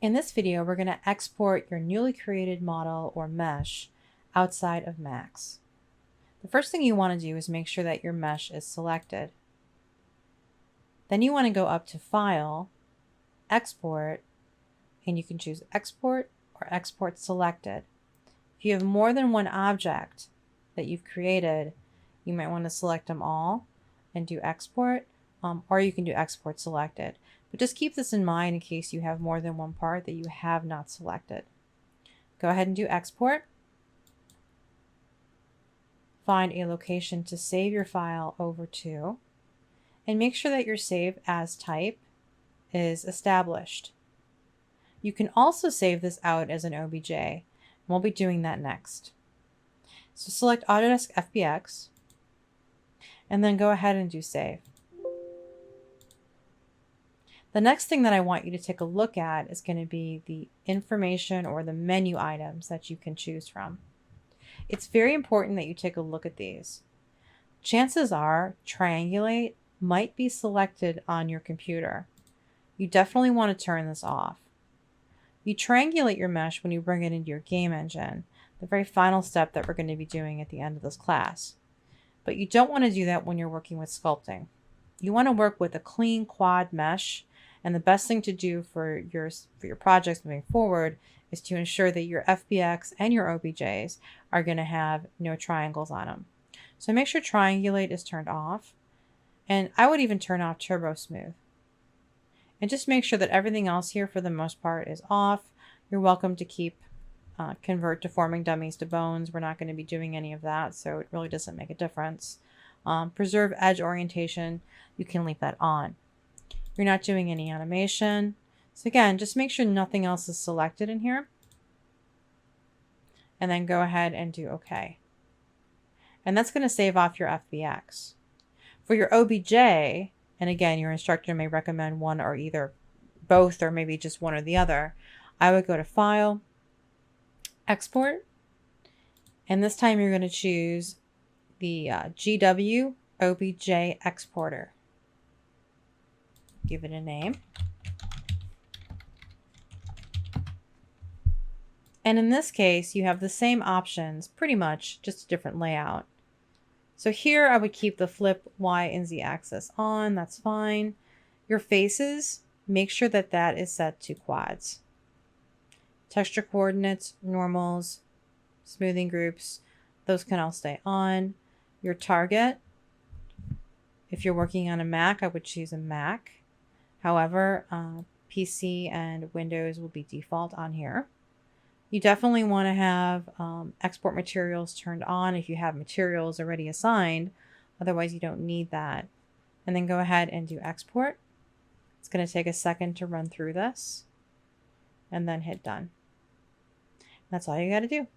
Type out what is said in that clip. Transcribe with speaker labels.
Speaker 1: In this video, we're going to export your newly created model or mesh outside of Max. The first thing you want to do is make sure that your mesh is selected. Then you want to go up to File, Export, and you can choose Export or Export Selected. If you have more than one object that you've created, you might want to select them all and do Export, or you can do Export Selected. But just keep this in mind in case you have more than one part that you have not selected. Go ahead and do Export. Find a location to save your file over to, and make sure that your Save As type is established. You can also save this out as an OBJ, and we'll be doing that next. So select Autodesk FBX, and then go ahead and do Save. The next thing that I want you to take a look at is going to be the information or the menu items that you can choose from. It's very important that you take a look at these. Chances are Triangulate might be selected on your computer. You definitely want to turn this off. You triangulate your mesh when you bring it into your game engine, the very final step that we're going to be doing at the end of this class. But you don't want to do that when you're working with sculpting. You want to work with a clean quad mesh, and the best thing to do for your projects moving forward is to ensure that your FBX and your OBJs are going to have no triangles on them. So make sure Triangulate is turned off, and I would even turn off Turbo Smooth. And just make sure that everything else here for the most part is off. You're welcome to keep Convert Deforming Dummies to Bones. We're not going to be doing any of that, so it really doesn't make a difference. Preserve Edge Orientation, you can leave that on. You're not doing any animation. So again, just make sure nothing else is selected in here. And then go ahead and do OK. And that's going to save off your FBX. For your OBJ, and again, your instructor may recommend one or either both, or maybe just one or the other, I would go to File, Export, and this time you're going to choose the GW OBJ Exporter. Give it a name. And in this case, you have the same options, pretty much, just a different layout. So here I would keep the flip Y and Z axis on, that's fine. Your faces, make sure that that is set to quads. Texture coordinates, normals, smoothing groups, those can all stay on. Your target, if you're working on a Mac, I would choose a Mac. However, PC and Windows will be default on here. You definitely want to have export materials turned on if you have materials already assigned. Otherwise, you don't need that. And then go ahead and do export. It's going to take a second to run through this. And then hit done. That's all you got to do.